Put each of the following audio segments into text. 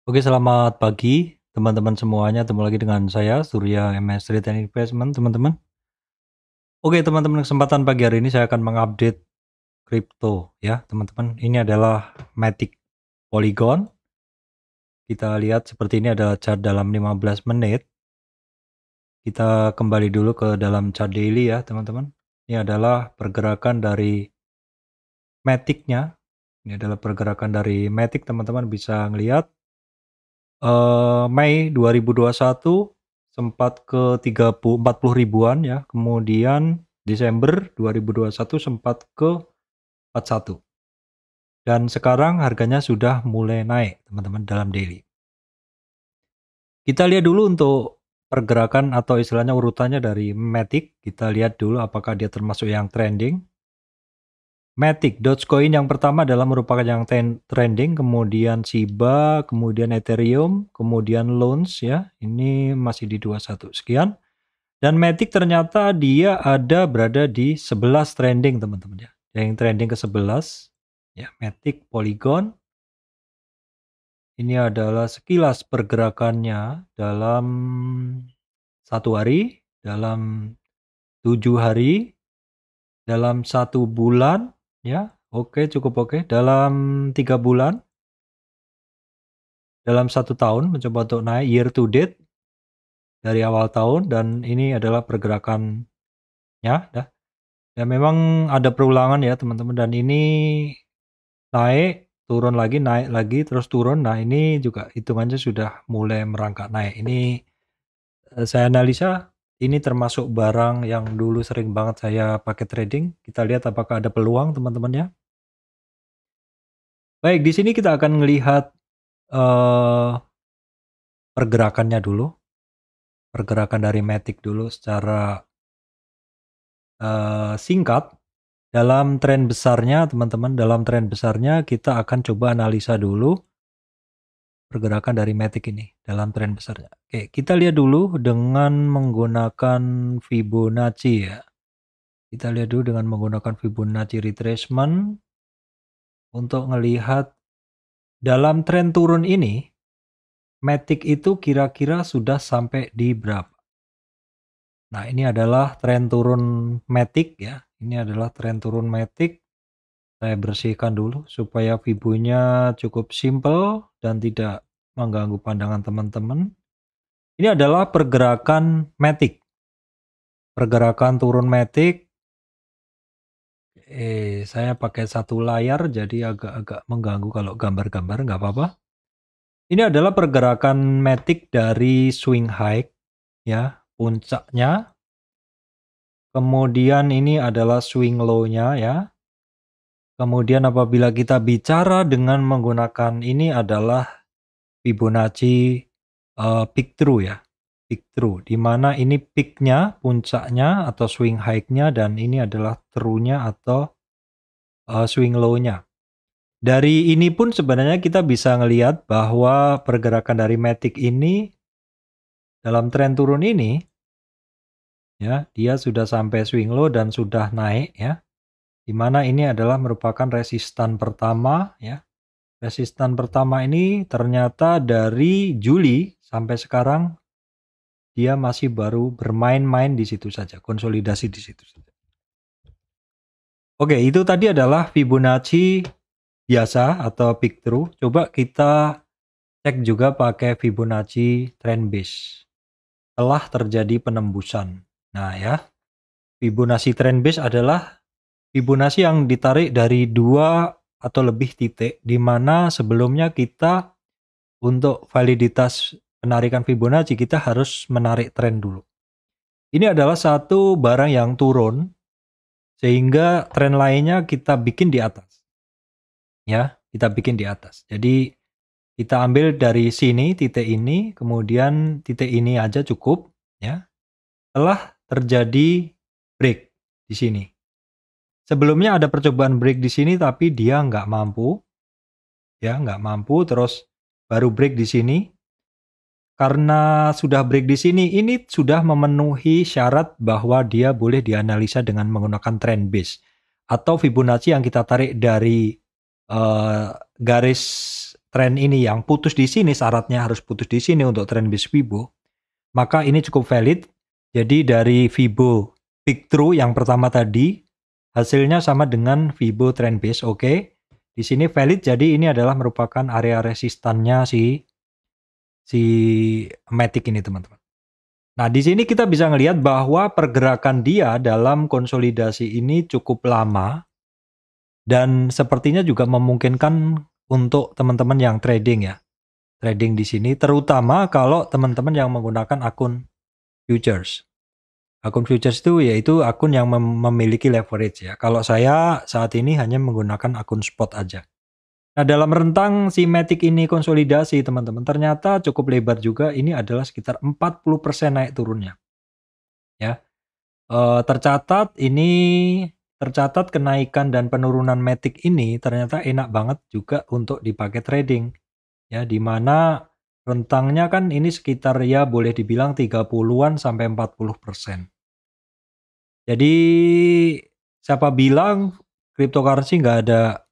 Oke, selamat pagi teman-teman semuanya. Ketemu lagi dengan saya Surya MS Trade and Investment, teman-teman. Oke, teman-teman, kesempatan pagi hari ini saya akan mengupdate kripto ya, teman-teman. Ini adalah Matic Polygon. Kita lihat seperti ini ada chart dalam 15 menit. Kita kembali dulu ke dalam chart daily ya, teman-teman. Ini adalah pergerakan dari Matic-nya. Ini adalah pergerakan dari Matic, teman-teman bisa ngelihat. Mei 2021 sempat ke 40 ribuan ya, kemudian Desember 2021 sempat ke 41. Dan sekarang harganya sudah mulai naik, teman-teman, dalam daily. Kita lihat dulu untuk pergerakan atau istilahnya urutannya dari Matic. Kita lihat dulu apakah dia termasuk yang trending. Matic, Dogecoin yang pertama adalah merupakan yang trending, kemudian Shiba, kemudian Ethereum, kemudian Loans ya. Ini masih di 21 sekian. Dan Matic ternyata dia berada di 11 trending, teman-teman ya. Yang trending ke 11 ya, Matic Polygon. Ini adalah sekilas pergerakannya dalam 1 hari, dalam 7 hari, dalam 1 bulan ya. Oke, cukup oke. Dalam 3 bulan, dalam 1 tahun mencoba untuk naik year to date dari awal tahun, dan ini adalah pergerakannya ya. Dan memang ada perulangan ya, teman-teman, dan ini naik, turun lagi, naik lagi, terus turun. Nah, ini juga hitungannya sudah mulai merangkak naik. Ini saya analisa ini termasuk barang yang dulu sering banget saya pakai trading. Kita lihat apakah ada peluang, teman-teman ya. Baik, di sini kita akan melihat pergerakannya dulu. Pergerakan dari Matic dulu secara singkat. Dalam tren besarnya, teman-teman, dalam tren besarnya kita akan coba analisa dulu pergerakan dari Matic ini dalam tren besarnya. Oke, kita lihat dulu dengan menggunakan Fibonacci ya. Kita lihat dulu dengan menggunakan Fibonacci retracement untuk melihat dalam tren turun ini Matic itu kira-kira sudah sampai di berapa. Nah, ini adalah tren turun Matic ya. Ini adalah tren turun Matic. Saya bersihkan dulu supaya Fibonya cukup simple dan tidak mengganggu pandangan teman-teman. Ini adalah pergerakan Matic. Pergerakan turun Matic. Saya pakai satu layar jadi agak-agak mengganggu kalau gambar-gambar, nggak apa-apa. Ini adalah pergerakan Matic dari swing high ya, puncaknya. Kemudian ini adalah swing low-nya ya. Kemudian apabila kita bicara dengan menggunakan ini adalah Fibonacci peak through ya. Peak through, di mana ini peak-nya, puncaknya atau swing high-nya, dan ini adalah through-nya atau swing low-nya. Dari ini pun sebenarnya kita bisa ngelihat bahwa pergerakan dari Matic ini dalam tren turun ini ya, dia sudah sampai swing low dan sudah naik ya. Di mana ini adalah merupakan resistan pertama ya. Resistan pertama ini ternyata dari Juli sampai sekarang dia masih baru bermain-main di situ saja, konsolidasi di situ saja. Oke, itu tadi adalah Fibonacci biasa atau peak through. Coba kita cek juga pakai Fibonacci trend base. Telah terjadi penembusan. Nah ya, Fibonacci trend base adalah Fibonacci yang ditarik dari 2 atau lebih titik, di mana sebelumnya kita untuk validitas penarikan Fibonacci kita harus menarik tren dulu. Ini adalah satu barang yang turun sehingga tren lainnya kita bikin di atas. Ya, kita bikin di atas. Jadi kita ambil dari sini titik ini, kemudian titik ini aja cukup ya. Telah terjadi break di sini. Sebelumnya ada percobaan break di sini tapi dia nggak mampu. Ya, nggak mampu, terus baru break di sini. Karena sudah break di sini, ini sudah memenuhi syarat bahwa dia boleh dianalisa dengan menggunakan trend base atau Fibonacci yang kita tarik dari garis tren ini yang putus di sini, syaratnya harus putus di sini untuk trend base Fibo, maka ini cukup valid. Jadi dari Fibo Peak True yang pertama tadi, hasilnya sama dengan Fibo trend base, oke. Di sini valid, jadi ini adalah merupakan area resistannya si Matic ini, teman-teman. Nah, di sini kita bisa ngelihat bahwa pergerakan dia dalam konsolidasi ini cukup lama dan sepertinya juga memungkinkan untuk teman-teman yang trading ya. Trading di sini terutama kalau teman-teman yang menggunakan akun futures. Akun futures itu yaitu akun yang memiliki leverage ya. Kalau saya saat ini hanya menggunakan akun spot aja. Nah, dalam rentang si Matic ini konsolidasi teman-teman, ternyata cukup lebar juga. Ini adalah sekitar 40% naik turunnya. Ya, tercatat kenaikan dan penurunan Matic ini ternyata enak banget juga untuk dipakai trading. Ya, dimana rentangnya kan ini sekitar ya boleh dibilang 30-an sampai 40%. Jadi siapa bilang cryptocurrency nggak ada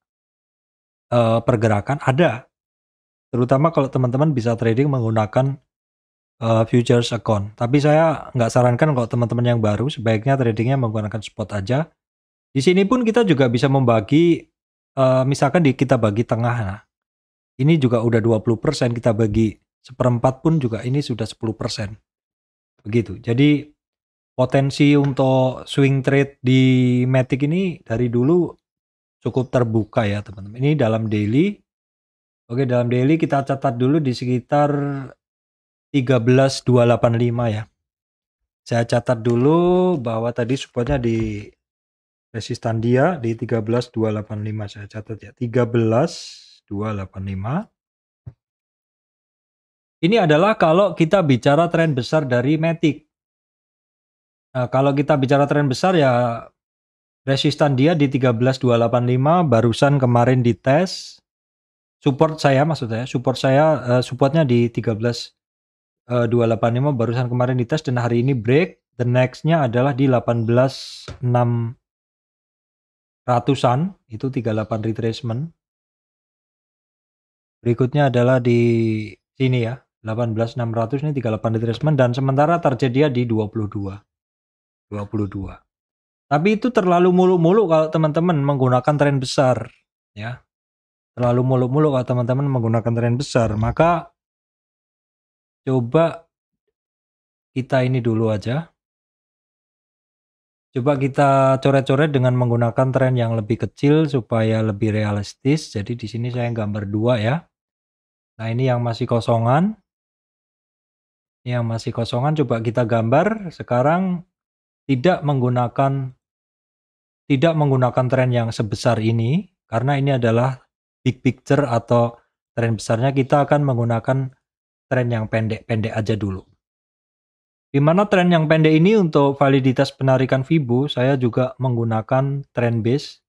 pergerakan? Ada. Terutama kalau teman-teman bisa trading menggunakan futures account. Tapi saya nggak sarankan kalau teman-teman yang baru sebaiknya tradingnya menggunakan spot aja. Di sini pun kita juga bisa membagi, misalkan kita bagi tengah. Nah, ini juga udah 20%, kita bagi seperempat pun juga ini sudah 10%. Begitu. Jadi potensi untuk swing trade di Matic ini dari dulu cukup terbuka ya teman-teman. Ini dalam daily. Oke, dalam daily kita catat dulu di sekitar 13.285 ya. Saya catat dulu bahwa tadi supportnya di resistan dia di 13.285, saya catat ya. 13.285. Ini adalah kalau kita bicara tren besar dari Matic. Nah, kalau kita bicara tren besar ya resistan dia di 13.285 barusan kemarin dites. Support saya supportnya di 13.285 barusan kemarin dites dan hari ini break. The next-nya adalah di 18.600-an, itu 38 retracement. Berikutnya adalah di sini ya, 18.600 ini 38 retracement dan sementara target dia di 22. Tapi itu terlalu muluk-muluk kalau teman-teman menggunakan tren besar ya. Terlalu muluk-muluk kalau teman-teman menggunakan tren besar, maka coba kita ini dulu aja. Coba kita coret-coret dengan menggunakan tren yang lebih kecil supaya lebih realistis. Jadi di sini saya gambar 2 ya. Nah, ini yang masih kosongan. Ini yang masih kosongan coba kita gambar sekarang tidak menggunakan tren yang sebesar ini karena ini adalah big picture atau tren besarnya. Kita akan menggunakan tren yang pendek-pendek aja dulu. Di mana tren yang pendek ini untuk validitas penarikan Fibo, saya juga menggunakan trend base.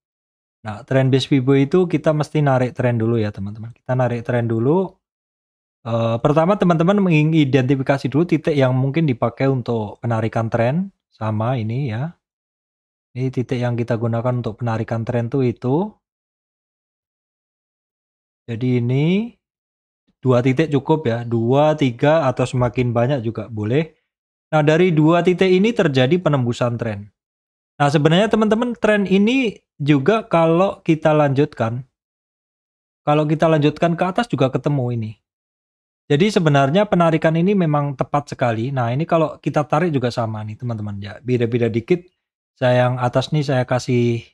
Nah, trend base Fibo itu kita mesti narik tren dulu ya teman-teman. Kita narik tren dulu. Pertama teman-teman mengidentifikasi dulu titik yang mungkin dipakai untuk penarikan tren. Sama ini ya. Ini titik yang kita gunakan untuk penarikan tren tuh itu. Jadi ini 2 titik cukup ya. 2, 3 atau semakin banyak juga boleh. Nah, dari 2 titik ini terjadi penembusan tren. Nah, sebenarnya teman-teman tren ini juga kalau kita lanjutkan ke atas juga ketemu ini. Jadi sebenarnya penarikan ini memang tepat sekali. Nah, ini kalau kita tarik juga sama nih teman-teman ya. Beda-beda dikit. Saya yang atas nih saya kasih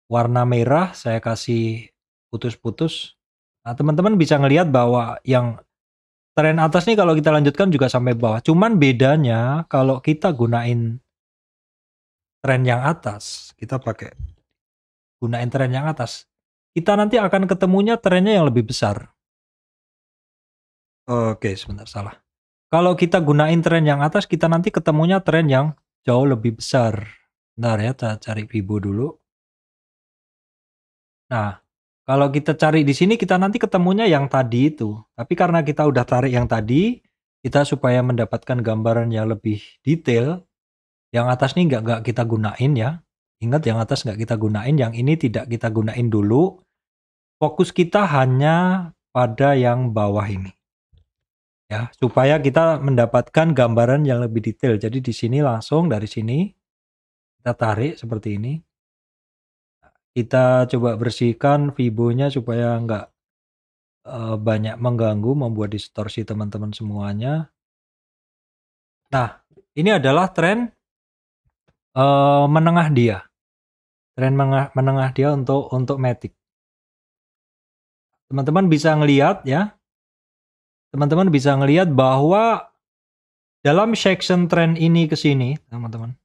warna merah, saya kasih putus-putus. Nah, teman-teman bisa ngelihat bahwa yang tren atas nih kalau kita lanjutkan juga sampai bawah. Cuman bedanya kalau kita gunain tren yang atas, kita gunain tren yang atas, kita nanti akan ketemunya trennya yang lebih besar. Oke, sebentar salah. Kalau kita gunain tren yang atas, kita nanti ketemunya tren yang jauh lebih besar. Bentar ya, kita cari Fibo dulu. Nah, kalau kita cari di sini kita nanti ketemunya yang tadi itu. Tapi karena kita udah tarik yang tadi, kita supaya mendapatkan gambaran yang lebih detail, yang atas nih nggak kita gunain ya. Ingat yang atas nggak kita gunain, yang ini tidak kita gunain dulu. Fokus kita hanya pada yang bawah ini. Ya, supaya kita mendapatkan gambaran yang lebih detail. Jadi di sini langsung dari sini kita tarik seperti ini. Kita coba bersihkan Fibo-nya supaya nggak banyak mengganggu, membuat distorsi teman-teman semuanya. Nah, ini adalah tren menengah dia. Tren menengah dia untuk Matic. Teman-teman bisa ngelihat ya. Teman-teman bisa ngelihat bahwa dalam section trend ini ke sini, teman-teman.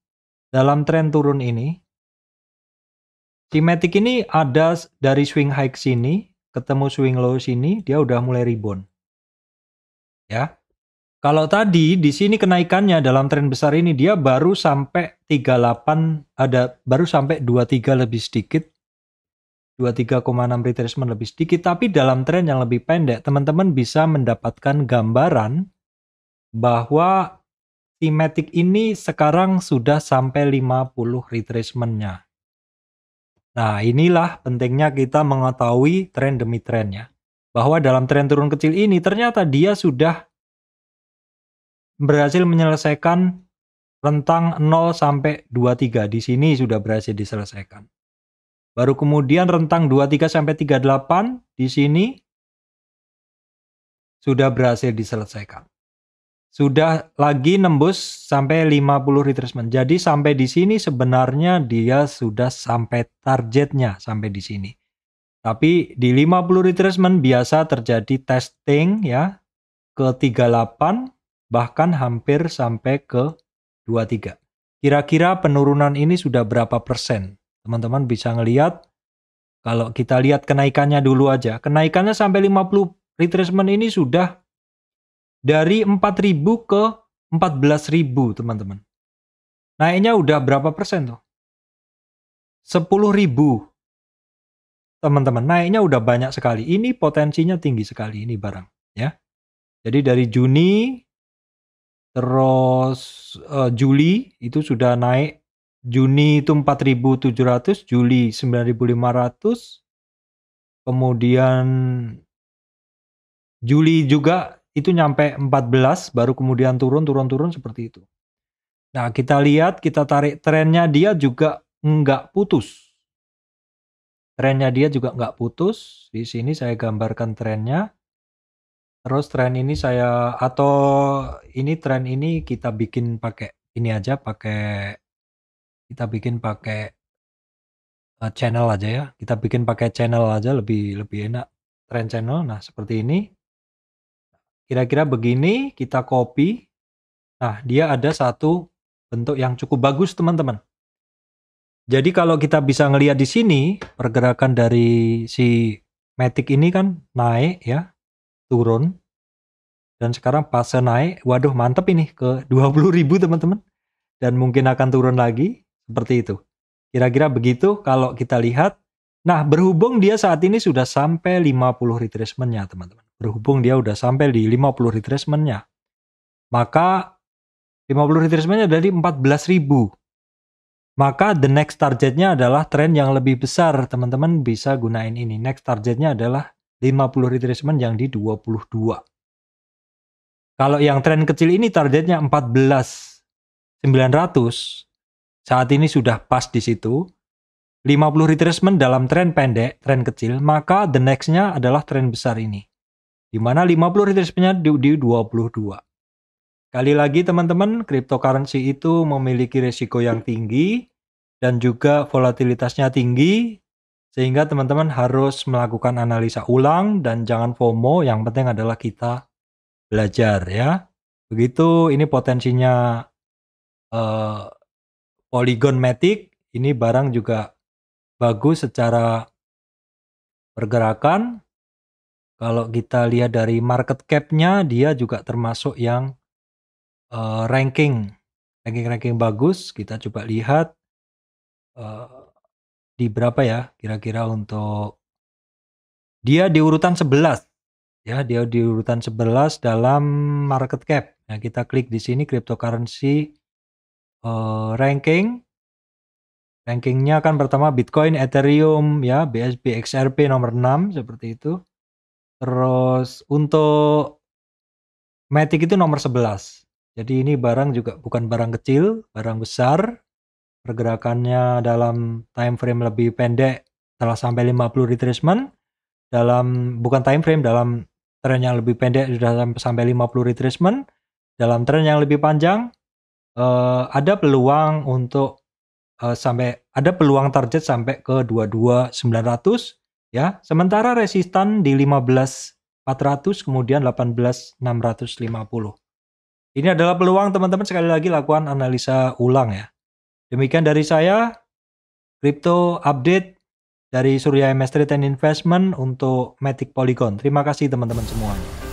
Dalam tren turun ini, si Matic ini ada dari swing high sini, ketemu swing low sini, dia udah mulai rebound. Ya. Kalau tadi di sini kenaikannya dalam tren besar ini dia baru sampai 38, baru sampai 23 lebih sedikit. 23,6 retracement lebih sedikit, tapi dalam tren yang lebih pendek, teman-teman bisa mendapatkan gambaran bahwa si Matic ini sekarang sudah sampai 50 retracement-nya. Nah, inilah pentingnya kita mengetahui tren demi trennya. Bahwa dalam tren turun kecil ini ternyata dia sudah berhasil menyelesaikan rentang 0 sampai 23. Di sini sudah berhasil diselesaikan. Baru kemudian rentang 23 sampai 38 di sini sudah berhasil diselesaikan. Sudah lagi nembus sampai 50 retracement. Jadi sampai di sini sebenarnya dia sudah sampai targetnya sampai di sini. Tapi di 50 retracement biasa terjadi testing ya ke 38 bahkan hampir sampai ke 23. Kira-kira penurunan ini sudah berapa persen? Teman-teman bisa ngelihat, kalau kita lihat kenaikannya dulu aja. Kenaikannya sampai 50 retracement ini sudah dari 4.000 ke 14.000 teman-teman. Naiknya udah berapa persen tuh? 10.000 teman-teman. Naiknya udah banyak sekali. Ini potensinya tinggi sekali ini barang. Ya. Jadi dari Juni, terus Juli itu sudah naik. Juni itu 4.700, Juli 9.500, kemudian Juli juga itu nyampe 14, baru kemudian turun seperti itu. Nah, kita lihat, kita tarik trennya dia juga nggak putus. Trennya dia juga nggak putus. Di sini saya gambarkan trennya. Terus tren ini tren ini kita bikin pakai ini aja, kita bikin pakai channel aja ya. Kita bikin pakai channel aja lebih enak. Trend channel. Nah, seperti ini. Kira-kira begini, kita copy. Nah, dia ada satu bentuk yang cukup bagus, teman-teman. Jadi kalau kita bisa ngelihat di sini, pergerakan dari si Matic ini kan naik ya, turun. Dan sekarang fase naik, waduh mantep ini ke 20.000 teman-teman. Dan mungkin akan turun lagi, seperti itu. Kira-kira begitu kalau kita lihat. Nah, berhubung dia saat ini sudah sampai 50 retracement-nya teman-teman. Berhubung dia udah sampai di 50 retracement-nya. Maka 50 retracement-nya dari 14.000. Maka the next targetnya adalah tren yang lebih besar. Teman-teman bisa gunain ini. Next targetnya adalah 50 retracement yang di 22. Kalau yang tren kecil ini targetnya 14.900. Saat ini sudah pas di situ. 50 retracement dalam tren pendek, tren kecil, maka the next-nya adalah tren besar ini. Di mana 50 retracement-nya di 22. Kali lagi teman-teman, cryptocurrency itu memiliki risiko yang tinggi dan juga volatilitasnya tinggi, sehingga teman-teman harus melakukan analisa ulang dan jangan FOMO, yang penting adalah kita belajar ya. Begitu, ini potensinya Polygon Matic, ini barang juga bagus secara pergerakan. Kalau kita lihat dari market cap-nya, dia juga termasuk yang ranking bagus. Kita coba lihat di berapa ya kira-kira untuk dia di urutan 11 ya, dia di urutan 11 dalam market cap. Nah, kita klik di sini cryptocurrency rankingnya kan pertama Bitcoin, Ethereum ya, BSB, XRP nomor 6 seperti itu. Terus untuk Matic itu nomor 11. Jadi ini barang juga bukan barang kecil, barang besar. Pergerakannya dalam time frame lebih pendek telah sampai 50 retracement. Bukan time frame, dalam tren yang lebih pendek sudah sampai 50 retracement. Dalam tren yang lebih panjang ada peluang untuk ada peluang target sampai ke 22.900 ya. Sementara resistan di 15.400 kemudian 18.650. Ini adalah peluang, teman-teman, sekali lagi lakukan analisa ulang ya. Demikian dari saya, Crypto Update dari Surya MS Trade and Investment untuk Matic Polygon. Terima kasih teman-teman semuanya.